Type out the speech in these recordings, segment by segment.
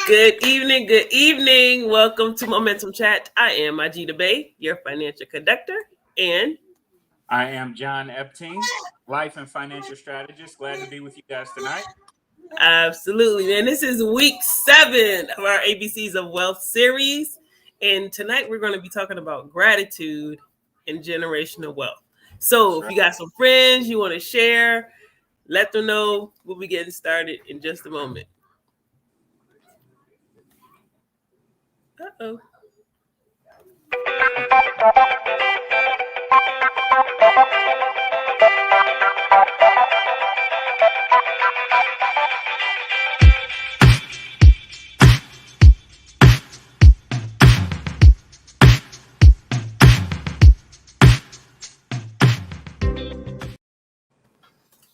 Good evening. Good evening. Welcome to Momentum Chat. I am Majida Bay, your financial conductor, and I am John Epting, life and financial strategist. Glad to be with you guys tonight. absolutely, man. This is week 7 of our ABCs of Wealth series, and tonight we're going to be talking about gratitude and generational wealth. So, That's if right. you got some friends you want to share, let them know. We'll be getting started in just a moment. Uh-oh.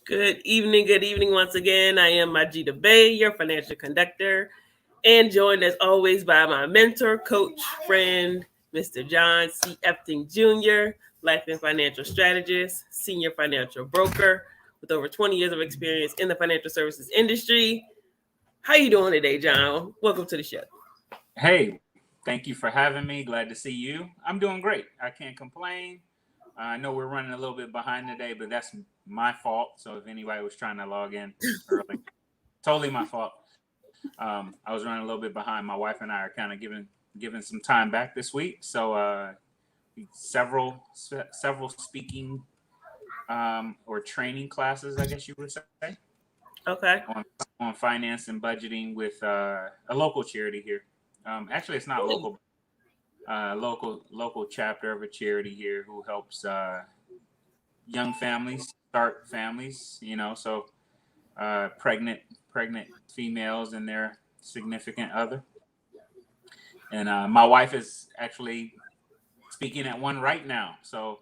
Good evening once again. I am Majida Bay, your financial conductor, and joined as always by my mentor, coach, friend, Mr. John C. Epting Jr., life and financial strategist, senior financial broker with over 20 years of experience in the financial services industry. How you doing today, John? Welcome to the show. Hey, thank you for having me. Glad to see you. I'm doing great. I can't complain. I know we're running a little bit behind today, but that's my fault. So if anybody was trying to log in early, totally my fault. I was running a little bit behind. My wife and I are kind of giving some time back this week. So several speaking or training classes, I guess you would say. Okay. On finance and budgeting with a local charity here. Actually, it's not local. Local chapter of a charity here who helps young families start families. So pregnant females and their significant other. And my wife is actually speaking at one right now. So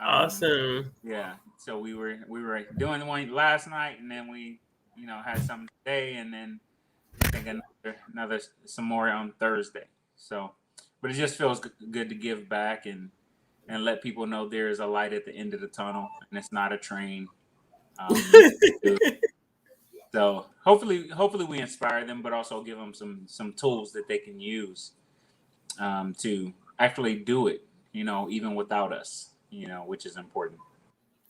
Awesome. yeah. So we were doing one last night, and then we had some today, and then I think another some more on Thursday. So, but it just feels good to give back and let people know there is a light at the end of the tunnel, and it's not a train. So hopefully we inspire them, but also give them some tools that they can use to actually do it. Even without us. Which is important.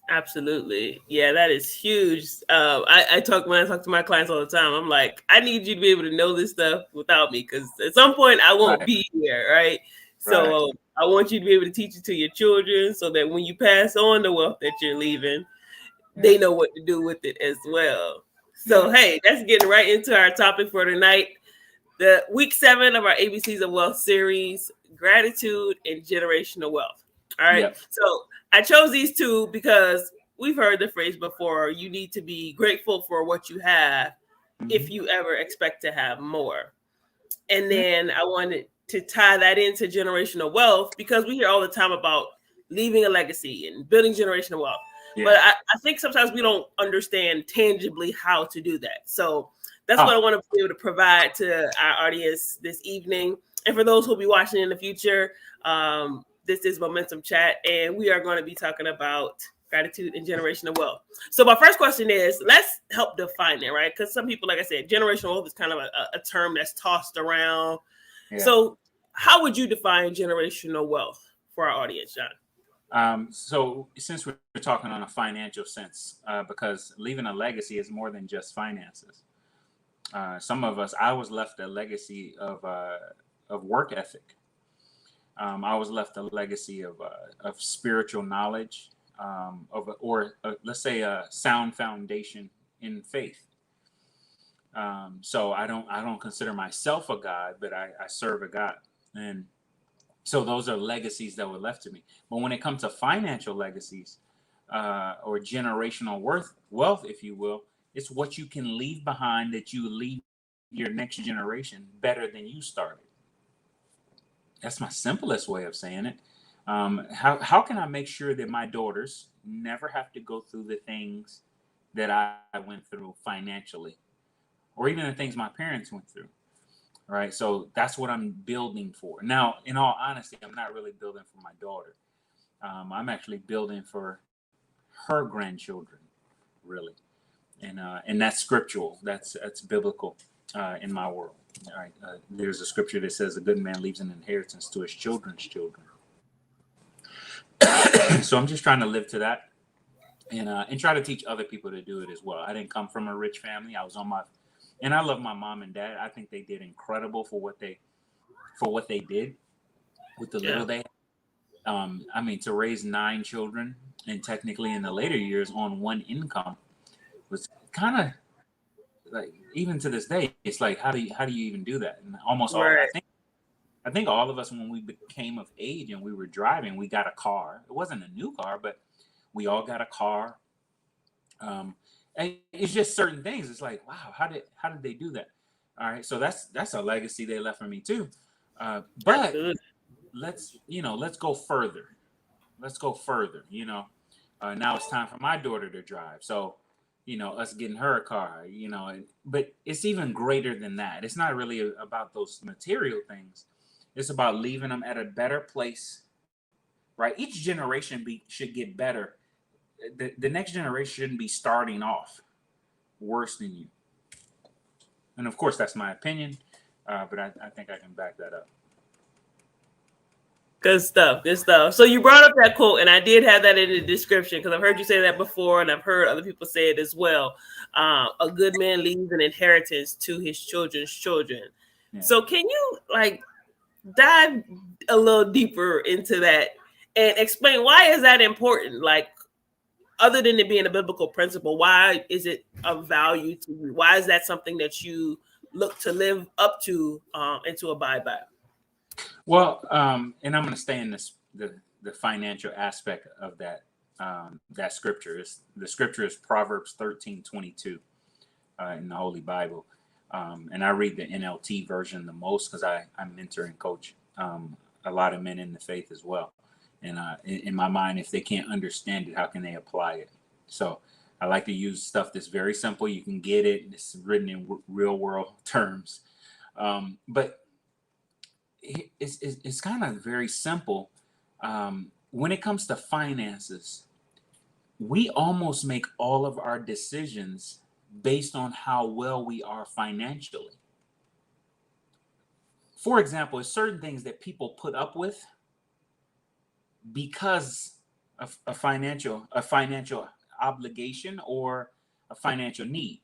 Absolutely. Yeah, that is huge. I talk when I talk to my clients all the time. I'm like, I need you to be able to know this stuff without me because at some point I won't Right. be here, right? Right. So I want you to be able to teach it to your children so that when you pass on the wealth that you're leaving, they know what to do with it as well. So hey, that's getting right into our topic for tonight. The week 7 of our ABCs of Wealth series, gratitude and generational wealth. All right. Yep. So I chose these two because we've heard the phrase before. You need to be grateful for what you have if you ever expect to have more. And then I wanted to tie that into generational wealth because we hear all the time about leaving a legacy and building generational wealth. Yeah. But I think sometimes we don't understand tangibly how to do that. So that's what I want to be able to provide to our audience this evening. And for those who will be watching in the future, this is Momentum Chat, and we are going to be talking about gratitude and generational wealth. So my first question is, let's help define it, right? Because some people, like I said, generational wealth is kind of a term that's tossed around. Yeah. So how would you define generational wealth for our audience, John? So since we're talking on a financial sense, because leaving a legacy is more than just finances. Some of us, I was left a legacy of work ethic. I was left a legacy of spiritual knowledge, let's say a sound foundation in faith. So I don't consider myself a God, but I serve a God, and so those are legacies that were left to me. But when it comes to financial legacies or generational wealth, if you will, it's what you can leave behind that you leave your next generation better than you started. That's my simplest way of saying it. How can I make sure that my daughters never have to go through the things that I went through financially, or even the things my parents went through? Right. So that's what I'm building for. Now, in all honesty, I'm not really building for my daughter. I'm actually building for her grandchildren, really. And that's scriptural. That's biblical in my world. All right. There's a scripture that says a good man leaves an inheritance to his children's children. So I'm just trying to live to that, and try to teach other people to do it as well. I didn't come from a rich family. I was and I love my mom and dad. I think they did incredible for what they did with the little they had. I mean, to raise 9 children, and technically in the later years on one income, was kind of like, even to this day, it's like, how do you even do that? And almost all, Right. I think all of us, when we became of age and we were driving, we got a car. It wasn't a new car, but we all got a car. And it's just certain things. It's like, wow, how did they do that? All right, so that's a legacy they left for me too. But let's go further. Let's go further. Now it's time for my daughter to drive. So, us getting her a car. But it's even greater than that. It's not really about those material things. It's about leaving them at a better place, right? Each generation should get better. The next generation shouldn't be starting off worse than you. And of course, that's my opinion, but I think I can back that up. Good stuff. Good stuff. So you brought up that quote, and I did have that in the description because I've heard you say that before, and I've heard other people say it as well. A good man leaves an inheritance to his children's children. Yeah. So can you dive a little deeper into that and explain why is that important? Like, other than it being a biblical principle, why is it of value to you? Why is that something that you look to live up to and to abide by? Well, and I'm going to stay in the financial aspect of that scripture. The scripture is Proverbs 13:22 in the Holy Bible. And I read the NLT version the most because I mentor and coach a lot of men in the faith as well. And in my mind, if they can't understand it, how can they apply it? So I like to use stuff that's very simple. You can get it. It's written in real world terms. But it's kind of very simple. When it comes to finances, we almost make all of our decisions based on how well we are financially. For example, there's certain things that people put up with because of a financial obligation or a financial need.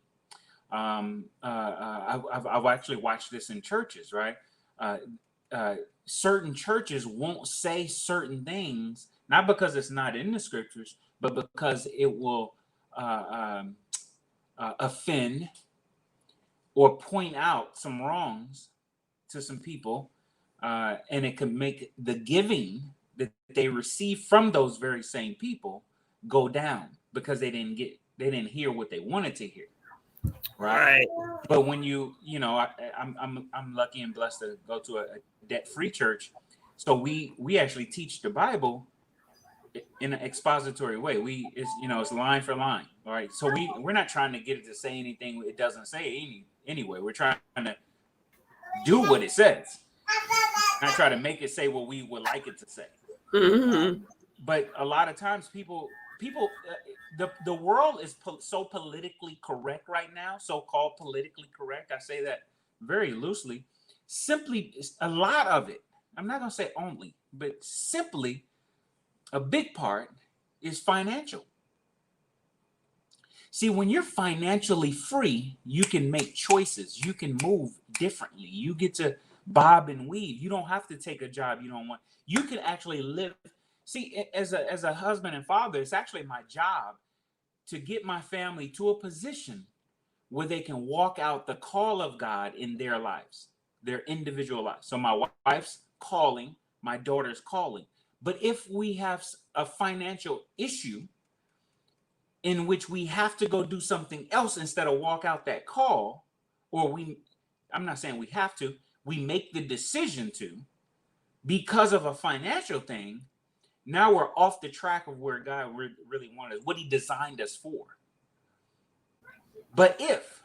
I've actually watched this in churches, right? Certain churches won't say certain things, not because it's not in the scriptures, but because it will offend or point out some wrongs to some people, and it can make the giving that they receive from those very same people go down because they didn't hear what they wanted to hear. Right. But when I'm lucky and blessed to go to a debt-free church. So we actually teach the Bible in an expository way. It's line for line. All right. So we're not trying to get it to say anything it doesn't say anyway. We're trying to do what it says. Not try to make it say what we would like it to say. Mm-hmm. But a lot of times people the world is so politically correct right now, so-called politically correct. I say that very loosely. Simply, a lot of it, I'm not going to say only, but simply a big part is financial. See, when you're financially free, you can make choices. You can move differently. You get to bob and weave. You don't have to take a job you don't want. You can actually live. See, as a husband and father, it's actually my job to get my family to a position where they can walk out the call of God in their lives, their individual lives. So my wife's calling, my daughter's calling. But if we have a financial issue in which we have to go do something else instead of walk out that call, I'm not saying we have to, we make the decision to, because of a financial thing, now we're off the track of where God really wanted us, what he designed us for. But if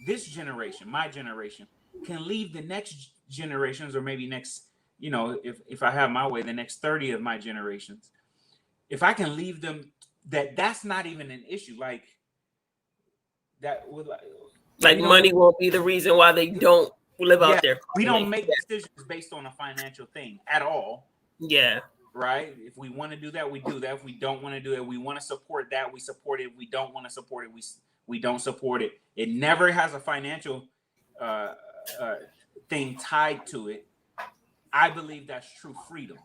this generation, my generation, can leave the next generations, or maybe next, if I have my way, the next 30 of my generations, if I can leave them that's not even an issue. Like, that would Like money won't be the reason why they don't live out their we calling. don't make decisions based on a financial thing at all. Yeah. Right. If we want to do that, we do that. If we don't want to do it, we want to support that, we support it. If we don't want to support it, we don't support it. It never has a financial uh, thing tied to it. I believe that's true freedom.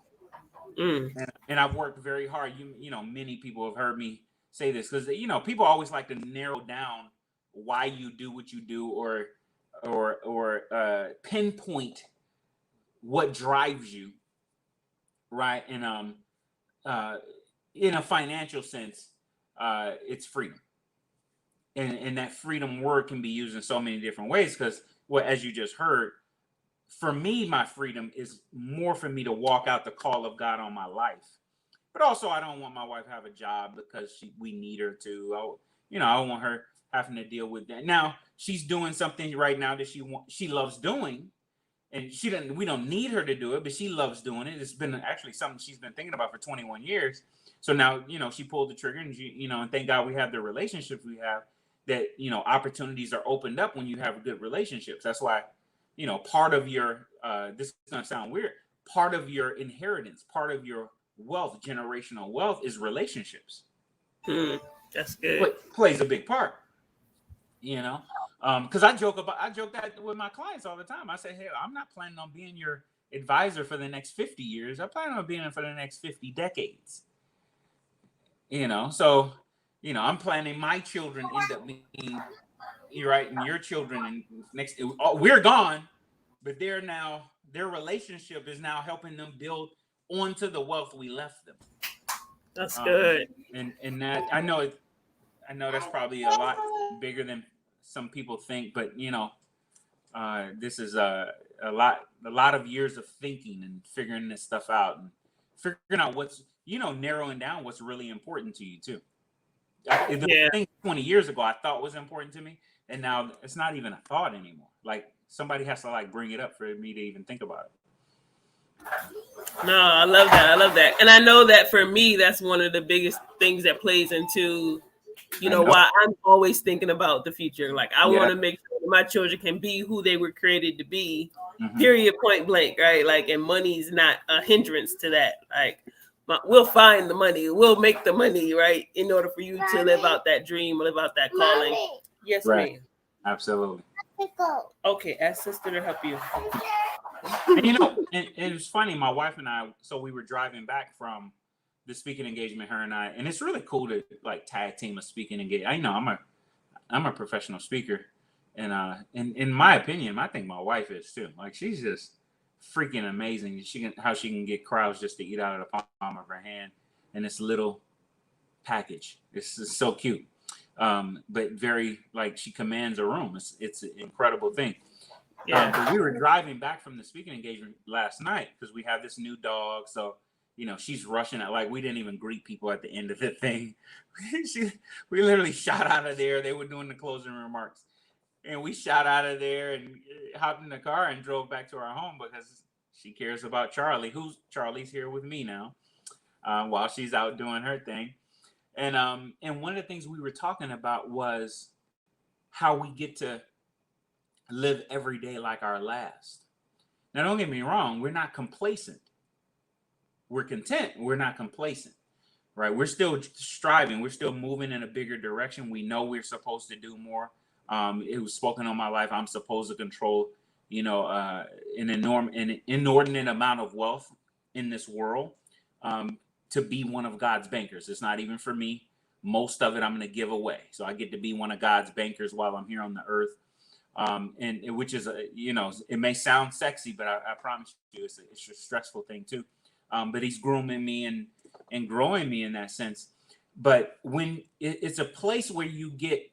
And I've worked very hard. You know, many people have heard me say this because people always like to narrow down why you do what you do, or pinpoint what drives you, right? And in a financial sense, it's freedom, and that freedom word can be used in so many different ways. Because, well, as you just heard, for me, my freedom is more for me to walk out the call of God on my life. But also, I don't want my wife to have a job because we need her to. I don't want her having to deal with that. Now, she's doing something right now that she loves doing, and we don't need her to do it, but she loves doing it. It's been actually something she's been thinking about for 21 years. So now, she pulled the trigger, and and thank God we have the relationships we have, that, opportunities are opened up when you have good relationships. That's why, part of your, this is going to sound weird, part of your inheritance, part of your wealth, generational wealth, is relationships. That's good. Plays a big part, because I joke that with my clients all the time. I say, hey, I'm not planning on being your advisor for the next 50 years. I plan on being it for the next 50 decades. So, I'm planning my children end up being, right, and your children, and we're gone, but their relationship is now helping them build onto the wealth we left them. That's good. And that I know that's probably a lot bigger than some people think, but this is a lot of years of thinking and figuring this stuff out, and figuring out what's narrowing down what's really important to you too. The thing 20 years ago I thought was important to me, and now it's not even a thought anymore. Like, somebody has to bring it up for me to even think about it. No, I love that. And I know that for me, that's one of the biggest things that plays into, why I'm always thinking about the future. Like, I want to make sure that my children can be who they were created to be, period, point blank, right? Like, and money's not a hindrance to that. Like, we'll find the money, we'll make the money, right, in order for you to live out that dream, live out that calling. Yes, right. ma'am. Absolutely. Okay, ask sister to help you. And it was funny. My wife and I, so we were driving back from the speaking engagement, her and I, and it's really cool to tag team a speaking engagement. I know I'm a professional speaker, and in my opinion, I think my wife is too. Like, she's just freaking amazing. How she can get crowds just to eat out of the palm of her hand in this little package. It's so cute. But very, she commands a room. It's an incredible thing. But we were driving back from the speaking engagement last night because we have this new dog. So, she's rushing out. We didn't even greet people at the end of the thing. We literally shot out of there. They were doing the closing remarks, and we shot out of there and hopped in the car and drove back to our home because she cares about Charlie. Charlie's here with me now, while she's out doing her thing. And one of the things we were talking about was how we get to live every day like our last. Now, don't get me wrong, we're not complacent. We're content. We're not complacent, right? We're still striving. We're still moving in a bigger direction. We know we're supposed to do more. It was spoken on my life. I'm supposed to control, an inordinate amount of wealth in this world, to be one of God's bankers. It's not even for me. Most of it I'm going to give away. So I get to be one of God's bankers while I'm here on the earth. And which is, it may sound sexy, but I promise you, it's a stressful thing too. But he's grooming me and growing me in that sense. But when it's a place where you get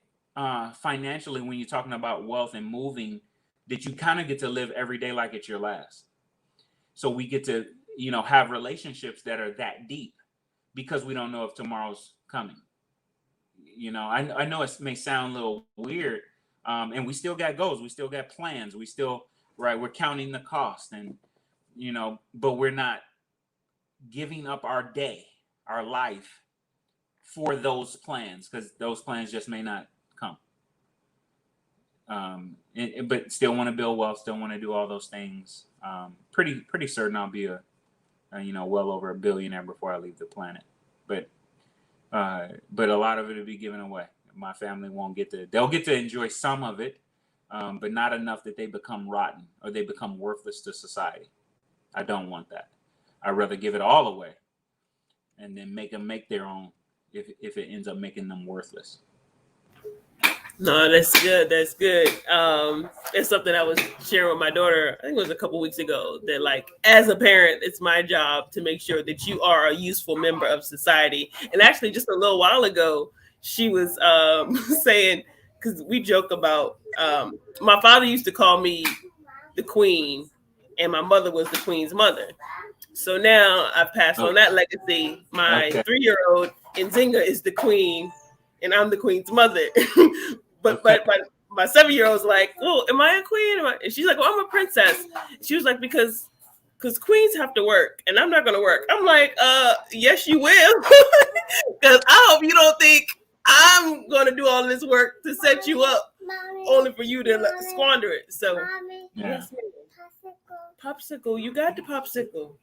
financially, when you're talking about wealth and moving, that you kind of get to live every day like it's your last. So we get to, have relationships that are that deep because we don't know if tomorrow's coming. I know it may sound a little weird. And we still got goals. We still got plans. We're counting the cost, and, but we're not giving up our day, our life for those plans, because those plans just may not come. But still want to build wealth, still want to do all those things. Pretty certain I'll be a well over a billionaire before I leave the planet. But a lot of it will be given away. My family won't get to. They'll get to enjoy some of it, but not enough that they become rotten or they become worthless to society. I don't want that. I'd rather give it all away, and then make them make their own. If it ends up making them worthless. No, that's good. That's good. It's something I was sharing with my daughter. I think it was a couple weeks ago. That, like, as a parent, it's my job to make sure that you are a useful member of society. And actually, just a little while ago, she was saying, because we joke about, my father used to call me the queen, and my mother was the queen's mother. So now I've passed on that legacy. My Okay. 3-year-old Nzinga is the queen, and I'm the queen's mother. But my 7-year-old's like, "Oh, am I a queen?" And she's like, "Well, I'm a princess." She was like, because queens have to work, and I'm not going to work. I'm like, yes, you will, because I hope you don't think I'm going to do all this work to set you up, only for you to squander it. So, Yeah. yes, popsicle, you got the popsicle.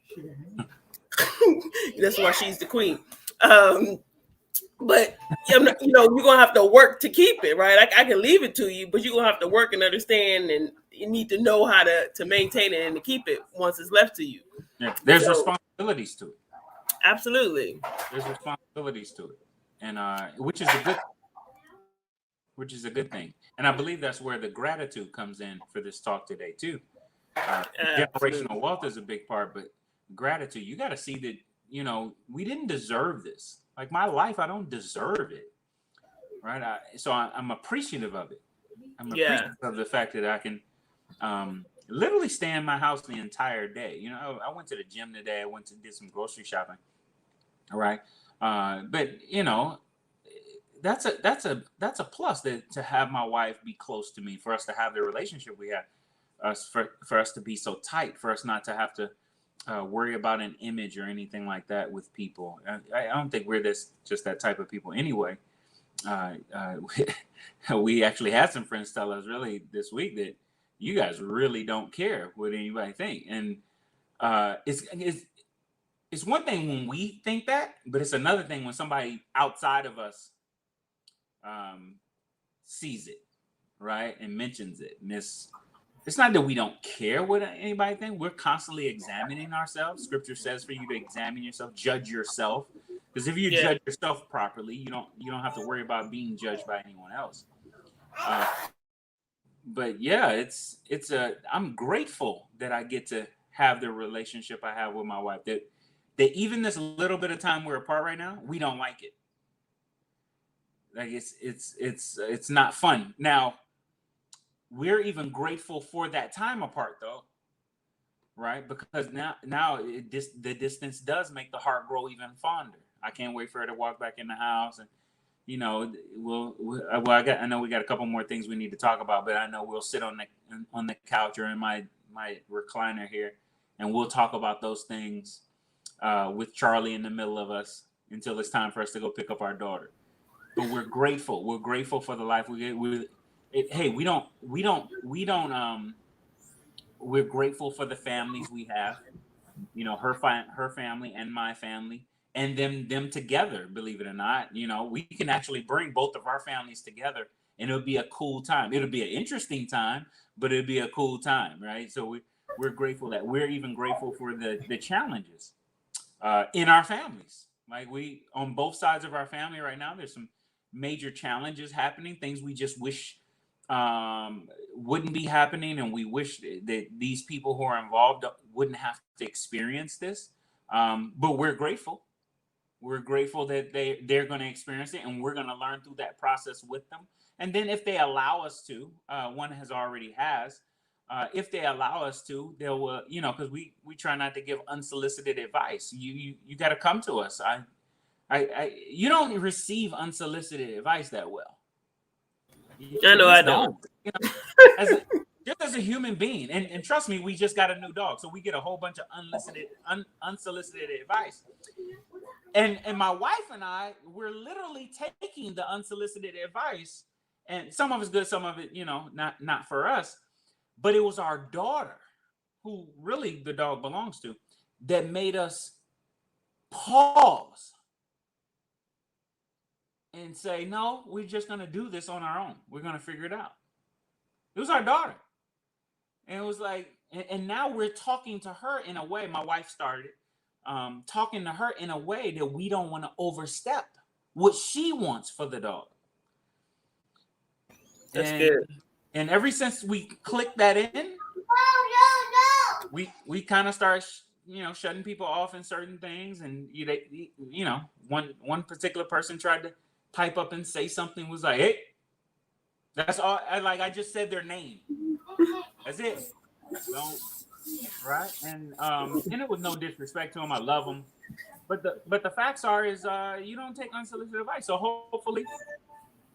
That's why she's the queen. But you're gonna have to work to keep it, right? I can leave it to you, but you're gonna have to work and understand, and you need to know how to maintain it and to keep it once it's left to you. Yeah. There's responsibilities to it. Absolutely. There's responsibilities to it, and which is a good thing. And I believe that's where the gratitude comes in for this talk today too. Generational wealth is a big part, but gratitude, you got to see that, we didn't deserve this. Like my life, I don't deserve it. Right. So I'm appreciative of it. I'm appreciative of the fact that I can literally stay in my house the entire day. I went to the gym today. I did some grocery shopping. All right. But that's a plus, that to have my wife be close to me, for us to have the relationship we have, for us to be so tight, for us not to have to worry about an image or anything like that with people. I don't think we're just that type of people anyway. We actually had some friends tell us really this week that you guys really don't care what anybody think, and it's one thing when we think that, but it's another thing when somebody outside of us sees it, right, and mentions it. And it's not that we don't care what anybody thinks. We're constantly examining ourselves. Scripture says for you to examine yourself, judge yourself. Because if you judge yourself properly, you don't have to worry about being judged by anyone else. But yeah, I'm grateful that I get to have the relationship I have with my wife. That even this little bit of time we're apart right now, we don't like it. Like it's not fun. Now, we're even grateful for that time apart, though, right? Because now the distance does make the heart grow even fonder. I can't wait for her to walk back in the house, and I know we got a couple more things we need to talk about, but I know we'll sit on the couch or in my recliner here, and we'll talk about those things with Charlie in the middle of us until it's time for us to go pick up our daughter. But we're grateful. We're grateful for the life we get. We're grateful for the families we have, her family and my family, and them together. Believe it or not, we can actually bring both of our families together, and it'll be a cool time. It'll be an interesting time, but it'll be a cool time, right? So we're grateful that we're even grateful for the challenges in our families. Like we, on both sides of our family right now, there's some major challenges happening, things we just wish wouldn't be happening, and we wish that these people who are involved wouldn't have to experience this. But we're grateful. We're grateful that they're going to experience it, and we're going to learn through that process with them. And then if they allow us to, one has, if they allow us to, they'll, because we try not to give unsolicited advice. You got to come to us. You don't receive unsolicited advice that well. I know I don't. Just as a human being, and trust me, we just got a new dog, so we get a whole bunch of unsolicited advice. And my wife and I, we're literally taking the unsolicited advice And some of it's good, some of it, not for us. But it was our daughter, who really the dog belongs to, that made us pause and say, no, we're just going to do this on our own. We're going to figure it out. It was our daughter. And it was like, and now we're talking to her in a way, my wife started talking to her in a way that we don't want to overstep what she wants for the dog. That's good. And ever since we clicked that in, we kind of start, shutting people off in certain things. And one particular person tried to pipe up and say something, was like, hey, that's all. I just said their name. That's it. Don't, right? And it was no disrespect to them. I love them. But the facts are you don't take unsolicited advice. So hopefully,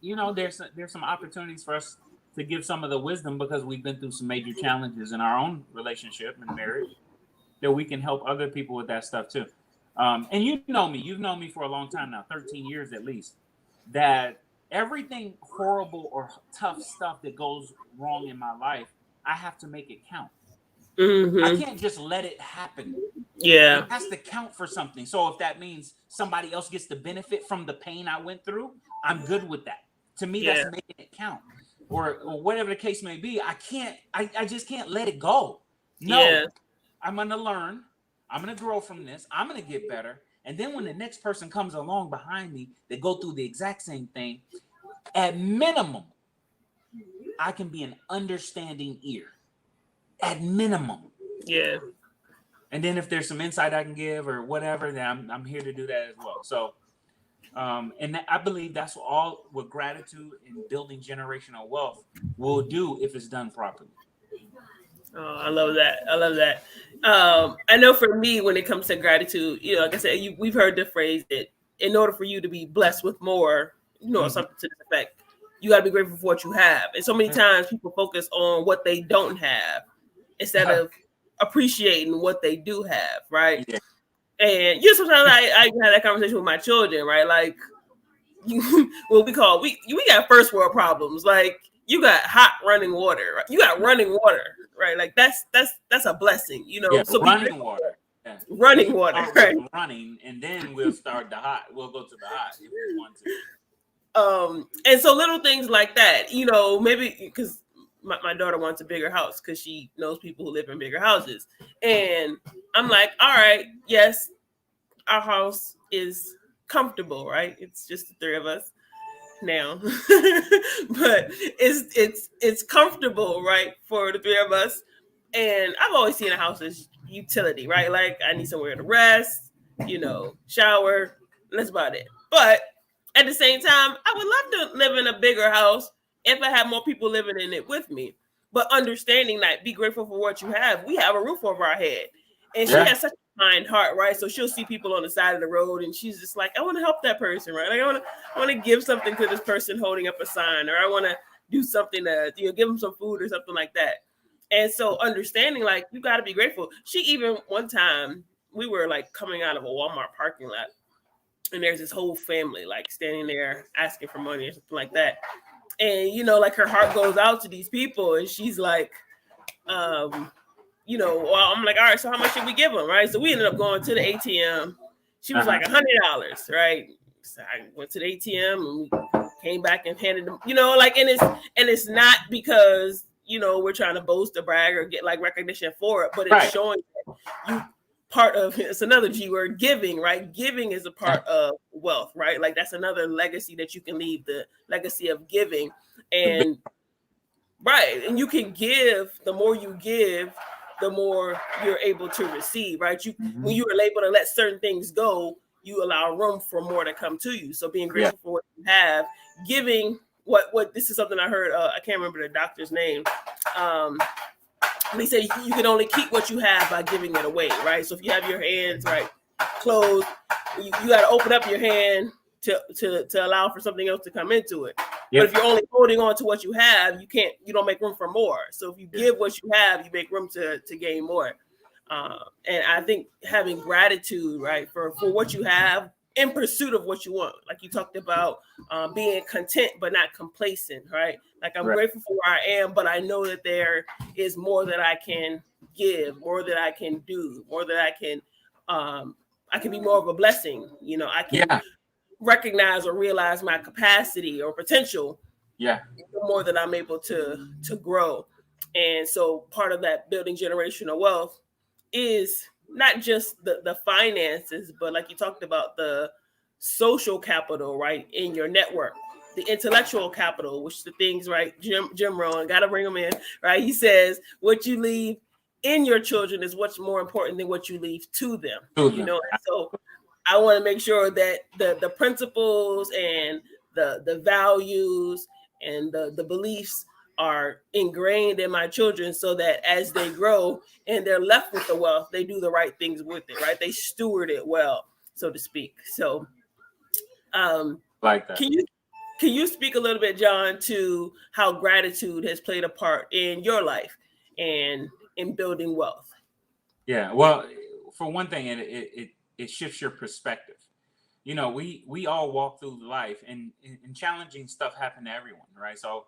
there's some opportunities for us to give some of the wisdom, because we've been through some major challenges in our own relationship and marriage, that we can help other people with that stuff too. And you've known me for a long time now, 13 years at least, that everything horrible or tough stuff that goes wrong in my life, I have to make it count. Mm-hmm. I can't just let it happen. Yeah. It has to count for something. So if that means somebody else gets the benefit from the pain I went through, I'm good with that. To me, that's making it count. Or whatever the case may be, I just can't let it go. No, I'm going to learn. I'm going to grow from this. I'm going to get better. And then when the next person comes along behind me, they go through the exact same thing. At minimum, I can be an understanding ear. At minimum. Yeah. And then if there's some insight I can give or whatever, then I'm here to do that as well. So, and I believe that's all what gratitude and building generational wealth will do if it's done properly. Oh, I love that. I know for me, when it comes to gratitude, like I said, we've heard the phrase that in order for you to be blessed with more, something to this effect, you got to be grateful for what you have. And so many times people focus on what they don't have instead of appreciating what they do have, right? Yeah. And sometimes I have that conversation with my children, right? Like, what we got first world problems. Like, you got hot running water, right? You got running water, right? Like that's a blessing, Yeah, so running water. Yeah. Running water, right? Running, and then we'll start the hot. We'll go to the hot if we want to. And so little things like that, maybe because my daughter wants a bigger house because she knows people who live in bigger houses. And I'm like, all right, yes, our house is comfortable, right? It's just the three of us now. But it's comfortable, right, for the three of us. And I've always seen a house as utility, right? Like, I need somewhere to rest, shower, and that's about it. But at the same time, I would love to live in a bigger house if I had more people living in it with me. But understanding that, be grateful for what you have. We have a roof over our head. And she has such a kind heart, right? So she'll see people on the side of the road and she's just like, I want to help that person, right? Like, I want to give something to this person holding up a sign, or I want to do something to, give them some food or something like that. And so understanding, like, you got to be grateful. She even, one time, we were like coming out of a Walmart parking lot, and there's this whole family like standing there asking for money or something like that. And, like, her heart goes out to these people, and she's like, well, I'm like, all right, so how much should we give them, right? So we ended up going to the ATM. She was like $100, right? So I went to the ATM and we came back and handed them, and it's not because, we're trying to boast or brag or get like recognition for it, but it's showing that you part of, it's another G word, giving, right? Giving is a part of wealth, right? Like, that's another legacy that you can leave, the legacy of giving. And right. And you can give, the more you give, the more you're able to receive, right? When you are able to let certain things go, you allow room for more to come to you. So being grateful for what you have, giving what this is something I heard, I can't remember the doctor's name. He said you can only keep what you have by giving it away, right? So if you have your hands closed, you got to open up your hand to allow for something else to come into it. But if you're only holding on to what you have, you don't make room for more. So if you give what you have, you make room to gain more. And I think having gratitude, right, for what you have, in pursuit of what you want. Like you talked about being content but not complacent, right? Like I'm Right. grateful for where I am, but I know that there is more that I can give, more that I can do, more that I can be more of a blessing. You know, I can Yeah. recognize or realize my capacity or potential Yeah. the more that I'm able to grow. And so part of that building generational wealth is not just the finances, but like you talked about, the social capital, right, in your network, the intellectual capital, which the things, right, Jim Rohn, gotta bring him in, right? He says what you leave in your children is what's more important than what you leave to them, you know. And so I want to make sure that the principles and the values and the beliefs are ingrained in my children, so that as they grow and they're left with the wealth, they do the right things with it, right? They steward it well, so to speak. So Like that. Can you speak a little bit, John, to how gratitude has played a part in your life and in building wealth? Yeah. Well, for one thing, it shifts your perspective. You know, we all walk through life, and challenging stuff happen to everyone, right? So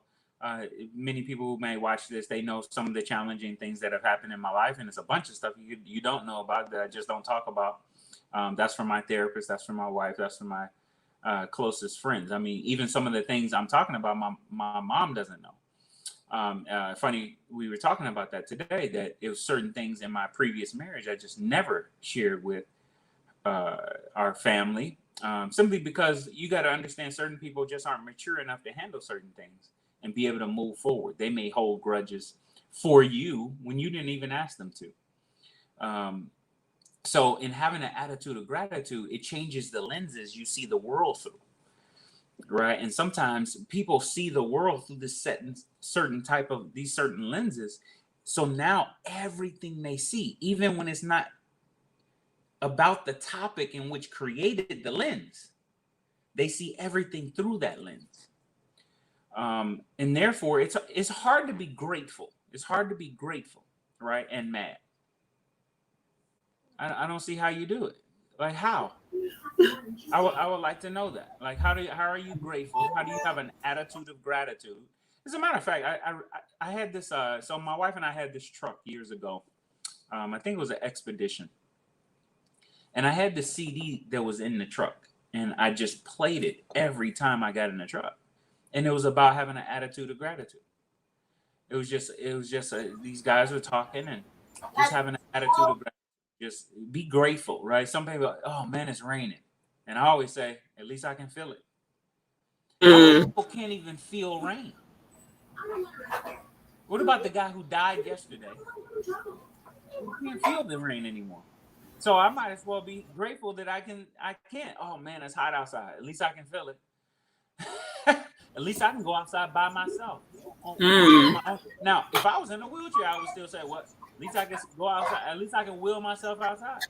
many people who may watch this, they know some of the challenging things that have happened in my life, and it's a bunch of stuff you don't know about that I just don't talk about. That's from my therapist, that's from my wife, that's from my closest friends. I mean, even some of the things I'm talking about, my mom doesn't know. Funny, we were talking about that today, that it was certain things in my previous marriage I just never shared with our family, simply because you got to understand certain people just aren't mature enough to handle certain things and be able to move forward. They may hold grudges for you when you didn't even ask them to. So in having an attitude of gratitude, it changes the lenses you see the world through. Right. And sometimes people see the world through this certain type of these certain lenses. So now everything they see, even when it's not about the topic in which created the lens, they see everything through that lens. And therefore, it's hard to be grateful. It's hard to be grateful, right? And mad. I don't see how you do it. Like how? I would like to know that. Like how are you grateful? How do you have an attitude of gratitude? As a matter of fact, I had this. So my wife and I had this truck years ago. I think it was an Expedition, and I had the CD that was in the truck, and I just played it every time I got in the truck, and it was about having an attitude of gratitude. It was just these guys were talking and just having an attitude of gratitude. Just be grateful, right? Some people are like, oh man, it's raining. And I always say, at least I can feel it. How many people can't even feel rain? What about the guy who died yesterday? He can't feel the rain anymore. So I might as well be grateful that I can't. Oh man, it's hot outside. At least I can feel it. At least I can go outside by myself. Now, if I was in a wheelchair, I would still say, "What? At least I can go outside. At least I can wheel myself outside."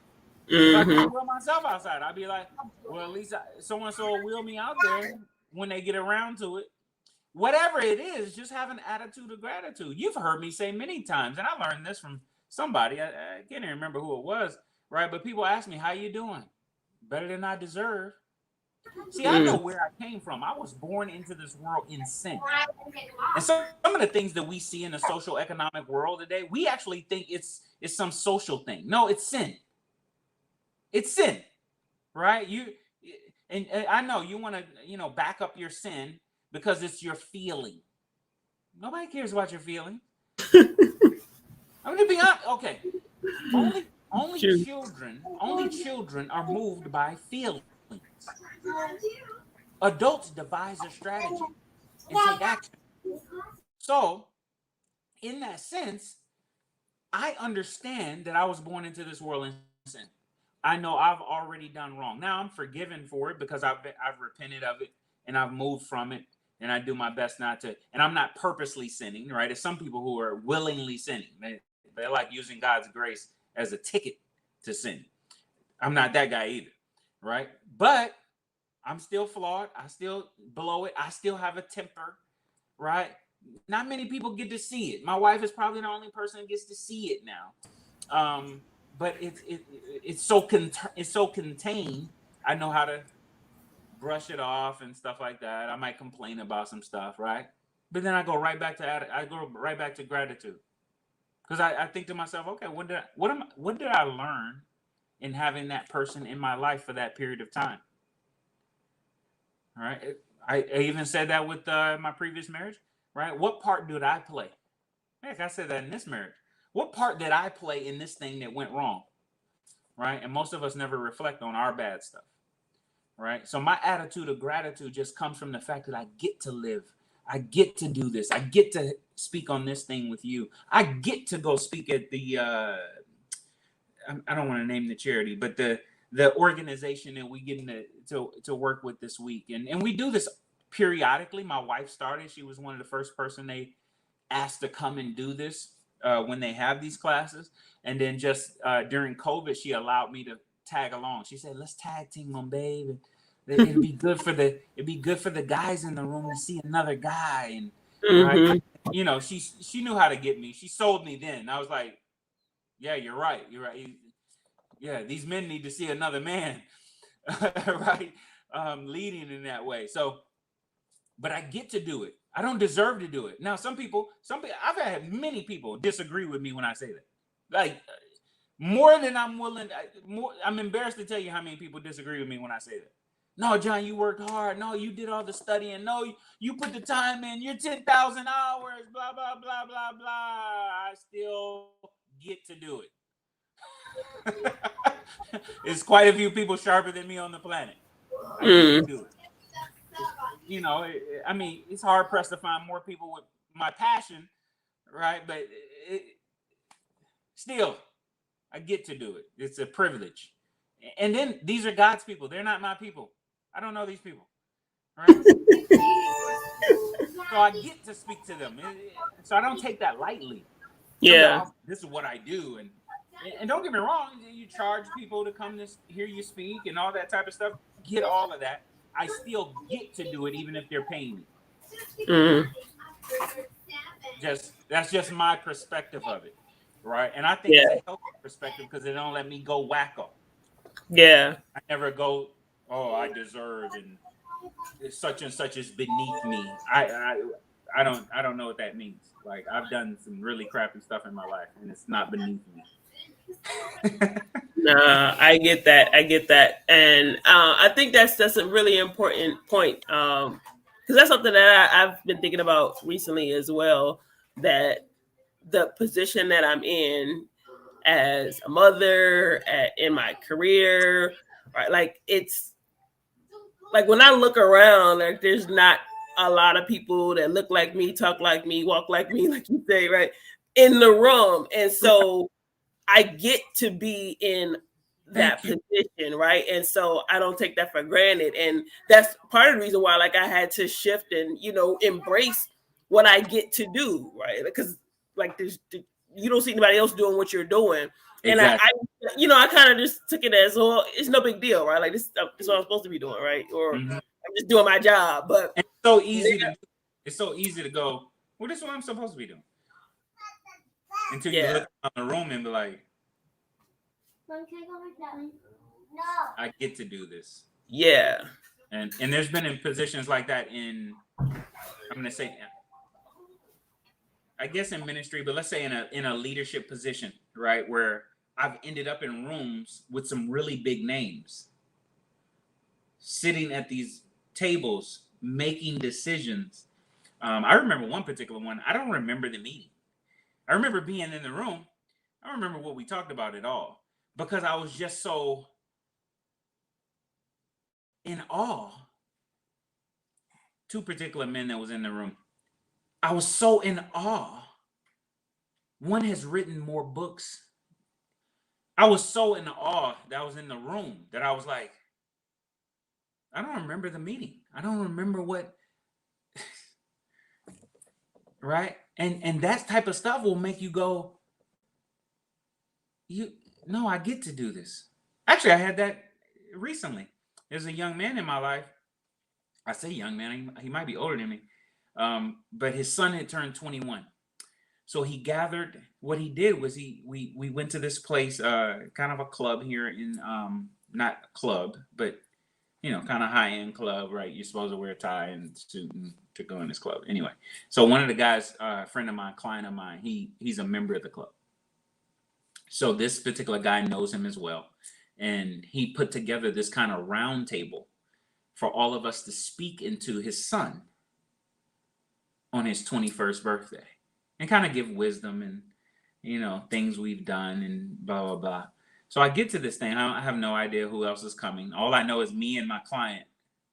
If I can't wheel myself outside, I'd be like, "Well, at least so and so will wheel me out there when they get around to it." Whatever it is, just have an attitude of gratitude. You've heard me say many times, and I learned this from somebody. I can't even remember who it was, right? But people ask me, "How you doing?" Better than I deserve. See, I know where I came from. I was born into this world in sin. And some of the things that we see in the social economic world today, we actually think it's some social thing. No, it's sin. It's sin, right? And I know you want to, back up your sin because it's your feeling. Nobody cares about your feeling. I'm gonna be honest. Okay, only children are moved by feelings. Adults devise a strategy and take action. So, in that sense, I understand that I was born into this world in sin. I know I've already done wrong. Now I'm forgiven for it because I've repented of it and I've moved from it, and I do my best not to. And I'm not purposely sinning, right? There's some people who are willingly sinning. They like using God's grace as a ticket to sin. I'm not that guy either, right? But I'm still flawed. I still blow it. I still have a temper, right? Not many people get to see it. My wife is probably the only person that gets to see it now. But it's so contained I know how to brush it off and stuff like that. I might complain about some stuff, right? But then I go right back to gratitude, because I think to myself, okay, what did I learn in having that person in my life for that period of time? All right, I even said that with my previous marriage, right? What part did I play? Heck, I said that in this marriage. What part did I play in this thing that went wrong? Right? And most of us never reflect on our bad stuff. Right? So my attitude of gratitude just comes from the fact that I get to live. I get to do this. I get to speak on this thing with you. I get to go speak at the I don't want to name the charity, but the organization that we get to work with this week. And we do this periodically. My wife started. She was one of the first person they asked to come and do this when they have these classes. And then just during COVID, she allowed me to tag along. She said, "Let's tag team them, babe. And it'd be good for the guys in the room to see another guy." And right, you know, she knew how to get me. She sold me then. I was like, "Yeah, you're right. You're right. Yeah, these men need to see another man, right? Leading in that way." So, but I get to do it. I don't deserve to do it. Now, some people, I've had many people disagree with me when I say that. Like, more than I'm willing. I'm embarrassed to tell you how many people disagree with me when I say that. "No, John, you worked hard. No, you did all the studying. No, you put the time in. You're 10,000 hours. Blah blah blah blah blah." I still get to do it. It's quite a few people sharper than me on the planet. I get to do it. You know, I mean, it's hard pressed to find more people with my passion, right? But still, I get to do it. It's a privilege. And then these are God's people. They're not my people. I don't know these people, right? So I get to speak to them. So I don't take that lightly. Yeah. This is what I do. And don't get me wrong, you charge people to come to hear you speak and all that type of stuff. Get all of that. I still get to do it even if they're paying me. That's just my perspective of it, right? And I think it's a healthy perspective because they don't let me go wacko. Yeah. I never go, "Oh, I deserve and such and such is beneath me." I don't know what that means. Like, I've done some really crappy stuff in my life, and it's not beneath me. Nah, I get that, and I think that's a really important point, because that's something that I've been thinking about recently as well. That the position that I'm in as a mother, in my career, right? Like, it's like when I look around, like, there's not a lot of people that look like me, talk like me, walk like me, like you say, right, in the room, and so I get to be in that position, right? And so I don't take that for granted. And that's part of the reason why, like, I had to shift and, embrace what I get to do, right? Because, like, you don't see anybody else doing what you're doing. Exactly. And I kind of just took it as, well, it's no big deal, right? Like, this is what I'm supposed to be doing, right? Or I'm just doing my job. But it's so easy to go, "Well, this is what I'm supposed to be doing." Until you look around the room and be like, "I get to do this." Yeah. And there's been in positions like that I'm going to say, I guess in ministry, but let's say in a leadership position, right, where I've ended up in rooms with some really big names, sitting at these tables, making decisions. I remember one particular one. I don't remember the meeting. I remember being in the room. I don't remember what we talked about at all, because I was just so in awe. Two particular men that was in the room. I was so in awe. One has written more books. I was so in awe that I was in the room that I was like, I don't remember the meeting. I don't remember what, right? And that type of stuff will make you go, no, I get to do this. Actually, I had that recently. There's a young man in my life. I say young man, he might be older than me. But his son had turned 21. So he gathered, what he did was we went to this place, kind of a club here in, not a club, but kind of high-end club, right? You're supposed to wear a tie and suit to go in this club. Anyway, so one of the guys, a friend of mine, client of mine, he's a member of the club. So this particular guy knows him as well. And he put together this kind of round table for all of us to speak into his son on his 21st birthday and kind of give wisdom and, things we've done and blah, blah, blah. So I get to this thing. I have no idea who else is coming. All I know is me and my client,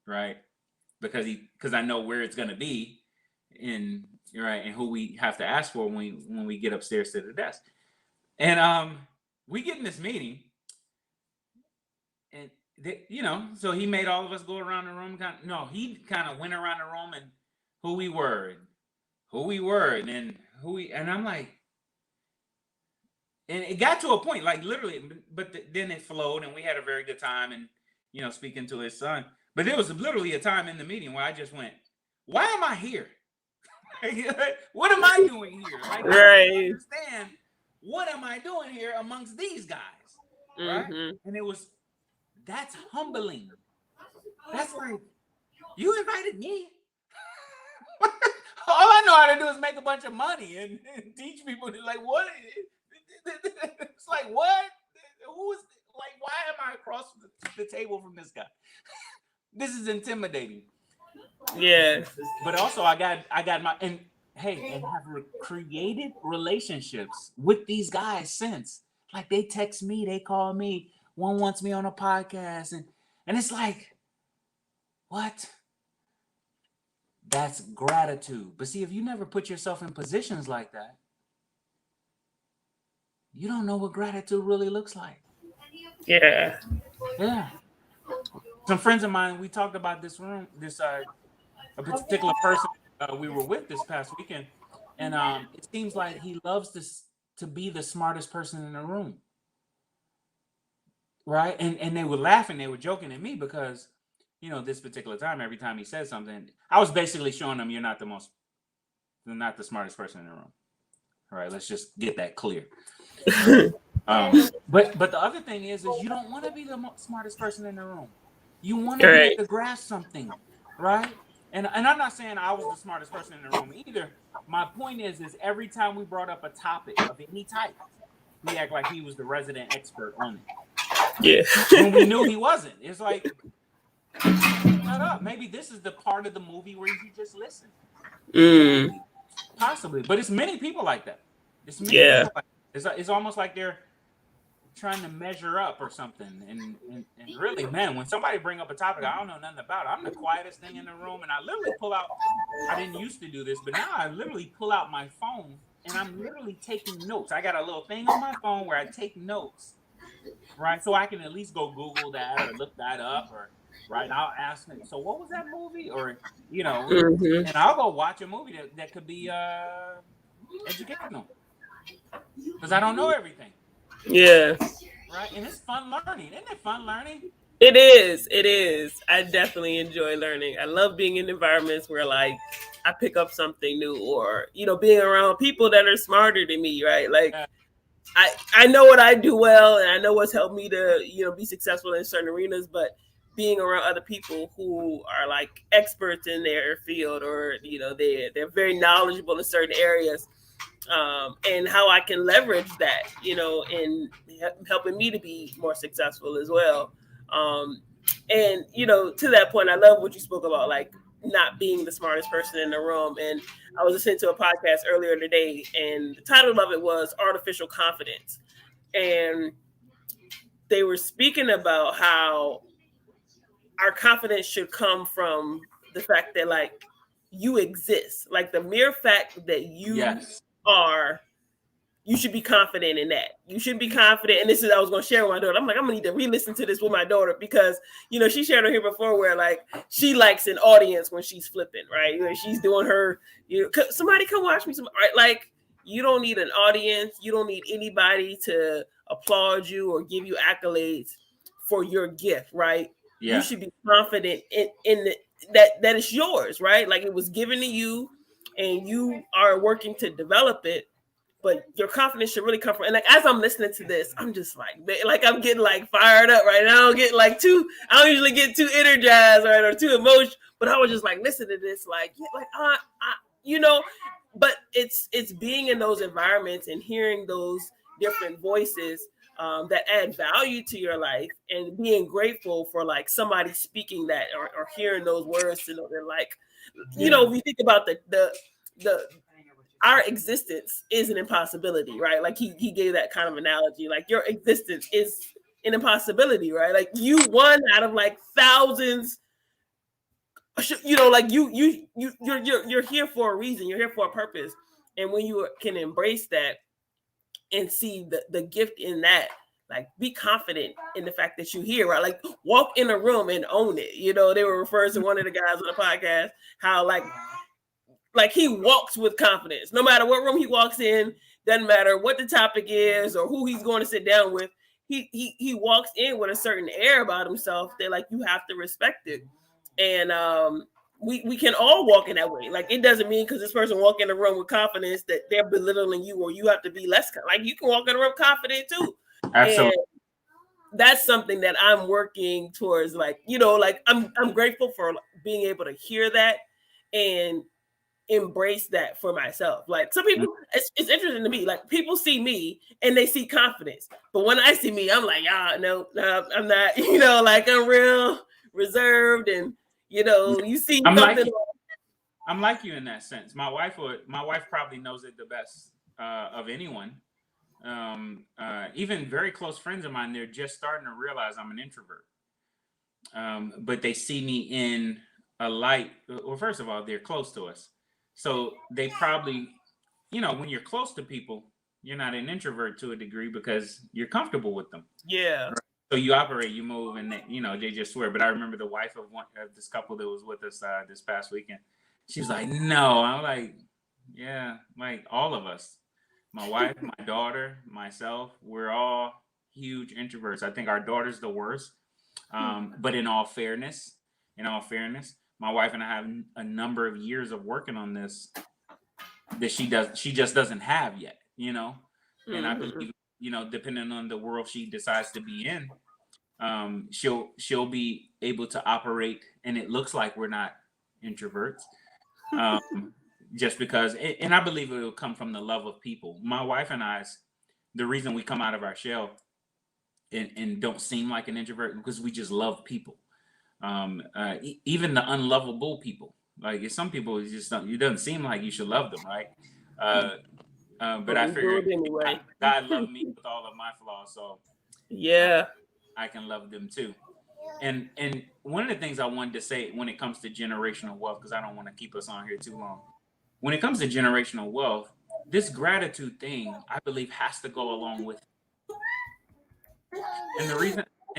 right? Because I know where it's going to be and who we have to ask for when we get upstairs to the desk. And we get in this meeting and, so he made all of us go around the room. He kind of went around the room and who we were and then and I'm like, and it got to a point, like literally, but then it flowed and we had a very good time and, speaking to his son. But there was literally a time in the meeting where I just went, why am I here? What am I doing here? Like, right. I don't understand. What am I doing here amongst these guys? Right? Mm-hmm. And that's humbling. That's like, you invited me? All I know how to do is make a bunch of money and teach people. Like, what? It's like, what? Who is, like, why am I across the table from this guy? This is intimidating. Yeah. But also I got my, and have created relationships with these guys since. Like, they text me, they call me, one wants me on a podcast, and it's like, what? That's gratitude. But see, if you never put yourself in positions like that, you don't know what gratitude really looks like. Yeah. Some friends of mine, we talked about a particular person we were with this past weekend, and it seems like he loves to be the smartest person in the room, right? And they were laughing, they were joking at me because, this particular time, every time he said something, I was basically showing them you're not the smartest person in the room. All right, let's just get that clear. But the other thing is you don't want to be the smartest person in the room. You want to be able to grasp something, right? And I'm not saying I was the smartest person in the room either. My point is every time we brought up a topic of any type, he act like he was the resident expert on it. Yeah. When we knew he wasn't. It's like, shut up. Maybe this is the part of the movie where you just listen. Possibly. But it's many people like that. It's many people like that. It's almost like they're trying to measure up or something. And really, man, when somebody bring up a topic I don't know nothing about, I'm the quietest thing in the room, and I literally pull out, I didn't used to do this, but now I literally pull out my phone and I'm literally taking notes. I got a little thing on my phone where I take notes, right? So I can at least go Google that or look that up, or right, I'll ask them, so what was that movie? Or, and I'll go watch a movie that could be educational, because I don't know everything. Yeah. Right, and it's fun learning. Isn't it fun learning? It is. I definitely enjoy learning. I love being in environments where, like, I pick up something new, or, being around people that are smarter than me, right? Like, I know what I do well, and I know what's helped me to, be successful in certain arenas, but being around other people who are like experts in their field, or, they're very knowledgeable in certain areas, and how I can leverage that, in helping me to be more successful as well. And, to that point, I love what you spoke about, like, not being the smartest person in the room. And I was listening to a podcast earlier today, and the title of it was Artificial Confidence. And they were speaking about how our confidence should come from the fact that, like, you exist. Like, the mere fact that you are, you should be confident in that. You should be confident. And this is, I was going to share with my daughter. I'm like, I'm going to need to re-listen to this with my daughter, because, she shared on here before where, like, she likes an audience when she's flipping, right? She's doing her, somebody come watch me. Right? Like, you don't need an audience. You don't need anybody to applaud you or give you accolades for your gift, right? Yeah. You should be confident in that it's yours, right? Like, it was given to you and you are working to develop it. but your confidence should really come from. And like as I'm listening to this, I'm just like I'm getting like fired up right now. I don't get like I don't usually get too energized, right, or too emotional. But I was just like listening to this, like you know. But it's being in those environments and hearing those different voices that add value to your life, and being grateful for like somebody speaking that, or hearing those words to know they're like, you know, we think about the our existence is an impossibility, right? Like he gave that kind of analogy, like your existence is an impossibility, right? Like you one out of like thousands, you know, like you're here for a reason, you're here for a purpose. And when you can embrace that and see the gift in that, like be confident in the fact that you're here, right? Like walk in a room and own it. You know, they were referring to one of the guys on the podcast, how like he walks with confidence. No matter what room he walks in, doesn't matter what the topic is or who he's going to sit down with. He walks in with a certain air about himself that like you have to respect it. And we can all walk in that way. Like it doesn't mean because this person walk in the room with confidence that they're belittling you or you have to be less. Like you can walk in the room confident too. Absolutely. And that's something that I'm working towards. Like, you know, like I'm grateful for being able to hear that and embrace that for myself. Like some people, it's interesting to me. Like people see me and they see confidence, but when I see me, I'm like, no, I'm not. You know, like I'm real reserved, and you know, you see something. I'm like you in that sense. My wife probably knows it the best of anyone. Even very close friends of mine, they're just starting to realize I'm an introvert. But they see me in a light. Well, first of all, they're close to us. So they probably, you know, when you're close to people, you're not an introvert to a degree because you're comfortable with them. Yeah. Right? So you operate, you move, and they, you know, they just swear. But I remember the wife of this couple that was with us this past weekend. She was like, "No." I'm like, "Yeah, like all of us. My wife, my daughter, myself, we're all huge introverts. I think our daughter's the worst. But in all fairness, my wife and I have a number of years of working on this that she just doesn't have yet, you know. And I believe, you know, depending on the world she decides to be in, she'll be able to operate, and it looks like we're not introverts, just because. And I believe it will come from the love of people. My wife and I's, the reason we come out of our shell and don't seem like an introvert because we just love people. Even the unlovable people. Like some people, you just don't. You doesn't seem like you should love them, right? But I figured anyway. God loved me with all of my flaws, so yeah, I can love them too. And one of the things I wanted to say when it comes to generational wealth, because I don't want to keep us on here too long. When it comes to generational wealth, this gratitude thing, I believe, has to go along with it. And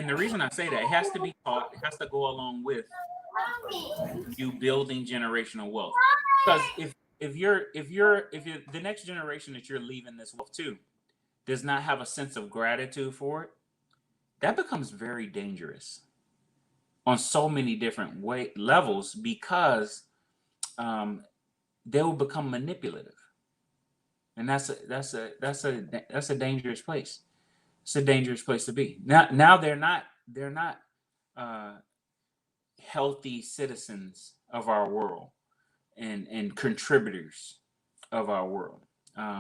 the reason I say that, it has to be taught, it has to go along with you building generational wealth. Because if you're the next generation that you're leaving this wealth to does not have a sense of gratitude for it, that becomes very dangerous on so many different levels, because they will become manipulative, and that's a dangerous place. It's a dangerous place to be. Now they're not healthy citizens of our world and contributors of our world,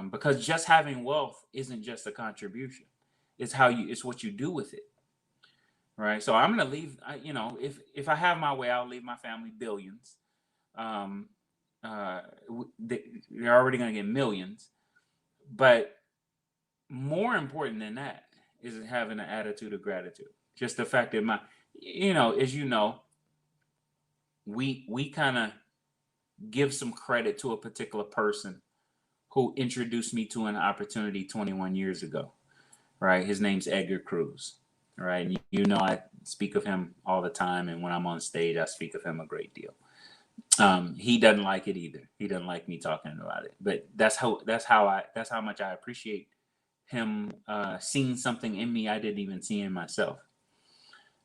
because just having wealth isn't just a contribution. It's what you do with it, right? So I'm gonna leave. You know, if I have my way, I'll leave my family billions. They're already gonna get millions, but more important than that is having an attitude of gratitude. Just the fact that as you know, we kind of give some credit to a particular person who introduced me to an opportunity 21 years ago, right? His name's Edgar Cruz, right? And you know, I speak of him all the time, and when I'm on stage, I speak of him a great deal. He doesn't like it either. He doesn't like me talking about it, but that's how much I appreciate him seeing something in me I didn't even see in myself,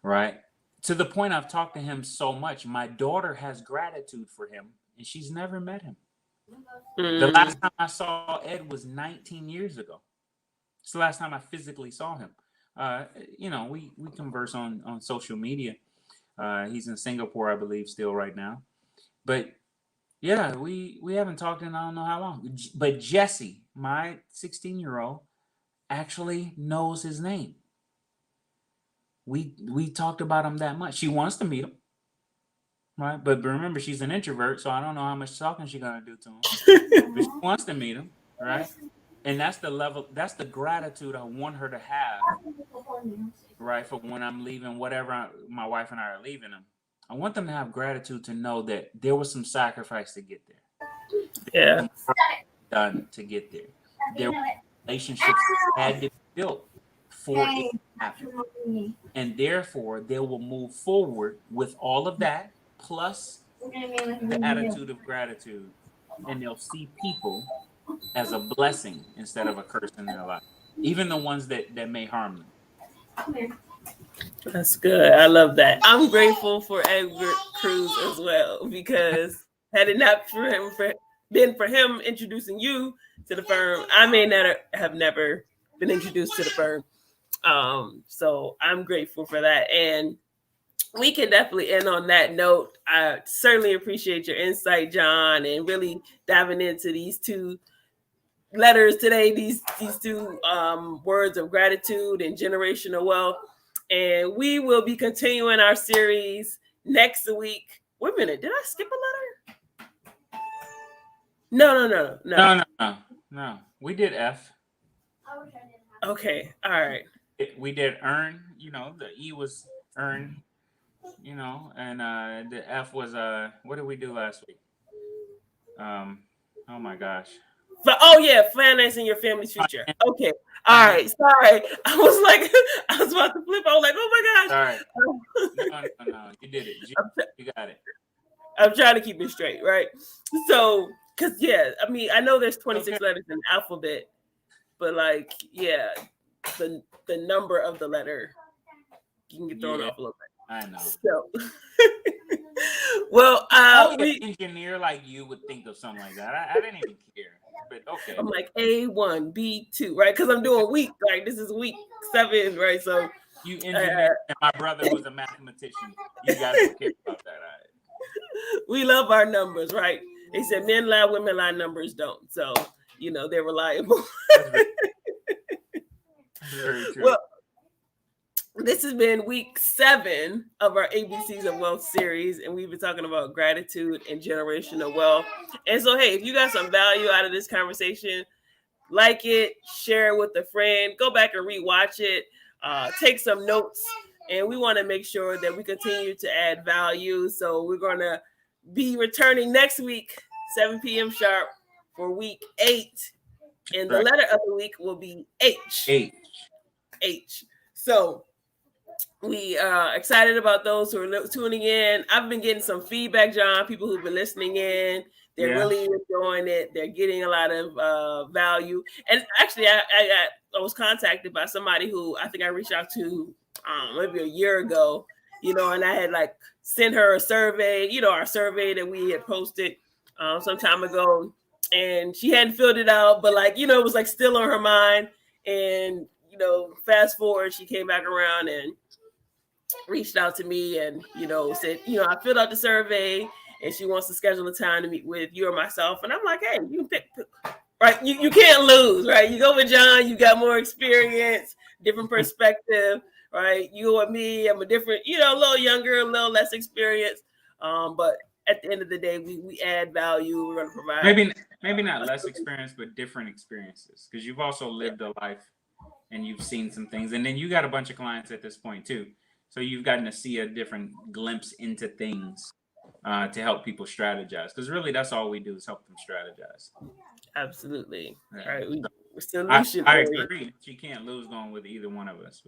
right? To the point I've talked to him so much, my daughter has gratitude for him, and she's never met him. The last time I saw Ed was 19 years ago. It's the last time I physically saw him. We converse on social media. He's in Singapore, I believe, still right now. But yeah, we haven't talked in I don't know how long. But Jesse, my 16-year-old, actually knows his name. We talked about him that much. She wants to meet him, right? But remember, she's an introvert, so I don't know how much talking she's gonna do to him. But she wants to meet him, right? And that's the level, that's the gratitude I want her to have, right? For when I'm leaving, whatever my wife and I are leaving them. I want them to have gratitude to know that there was some sacrifice to get there. Yeah. Done to get there. There were relationships that had to be built for it to happen. And therefore, they will move forward with all of that, plus the attitude of gratitude. And they'll see people as a blessing instead of a curse in their life, even the ones that may harm them. That's good. I love that. I'm grateful for Edward Cruz as well, because had it not been for him introducing you to the firm, I may not have never been introduced to the firm. So I'm grateful for that. And we can definitely end on that note. I certainly appreciate your insight, John, and really diving into these two letters today, these two words of gratitude and generational wealth. And we will be continuing our series next week. Wait a minute, did I skip a letter? No. We did F. Okay, all right. We did earn, the E was earn, and the F was what did we do last week? Oh my gosh. Financing your family's future. Okay. All right. Sorry. I was about to flip. I was like, oh my gosh. No. You did it. You got it. I'm trying to keep it straight, right? So, because, I know there's 26 letters in the alphabet, but the number of the letter, you can get thrown off a little bit. I know. So, well, an engineer like you would think of something like that. I didn't even care. But okay. I'm like A1, B2, right? Because I'm doing week, right? This is week 7, right? So you engineer, and my brother was a mathematician. You guys don't care about that. Right? We love our numbers, right? They said men lie, women lie, numbers don't. So, they're reliable. Very true. Well, this has been week 7 of our ABCs of Wealth series, and we've been talking about gratitude and generational wealth. And so, hey, if you got some value out of this conversation, like it, share it with a friend, go back and rewatch it, take some notes, and we want to make sure that we continue to add value. So we're going to be returning next week, 7 p.m. sharp, for week 8, and the letter of the week will be H. H. So we are excited about those who are tuning in. I've been getting some feedback, John, people who've been listening in. They're really enjoying it. They're getting a lot of value. And actually, I was contacted by somebody who I think I reached out to maybe a year ago, and I had sent her a survey, our survey that we had posted some time ago. And she hadn't filled it out, but it was still on her mind. And, fast forward, she came back around and reached out to me and, said, I filled out the survey and she wants to schedule a time to meet with you or myself. And I'm like, hey, you can pick, right? You can't lose, right? You go with John, you got more experience, different perspective, right? You go with me, I'm a different, a little younger, a little less experienced. But at the end of the day, we add value. We're going to provide. Maybe not less experience, but different experiences, because you've also lived a life and you've seen some things. And then you got a bunch of clients at this point too. So you've gotten to see a different glimpse into things to help people strategize. Because really, that's all we do is help them strategize. Absolutely. Yeah. All right. We're solution I agree. You can't lose going with either one of us.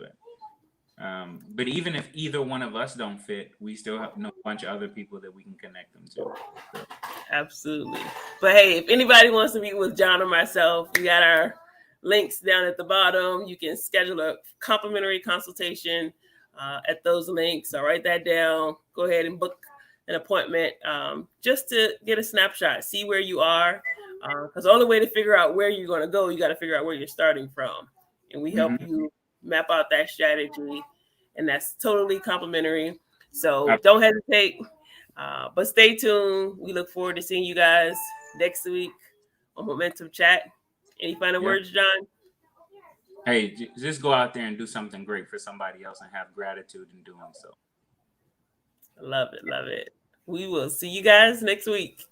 But even if either one of us don't fit, we still have a bunch of other people that we can connect them to. So. Absolutely. But hey, if anybody wants to meet with John or myself, we got our links down at the bottom. You can schedule a complimentary consultation at those links. So write that down. Go ahead and book an appointment just to get a snapshot, see where you are. Because the only way to figure out where you're going to go, you got to figure out where you're starting from. And we help you map out that strategy. And that's totally complimentary. So don't hesitate. But stay tuned. We look forward to seeing you guys next week on Momentum Chat. Any final words, John? Hey, just go out there and do something great for somebody else and have gratitude in doing so. Love it. Love it. We will see you guys next week.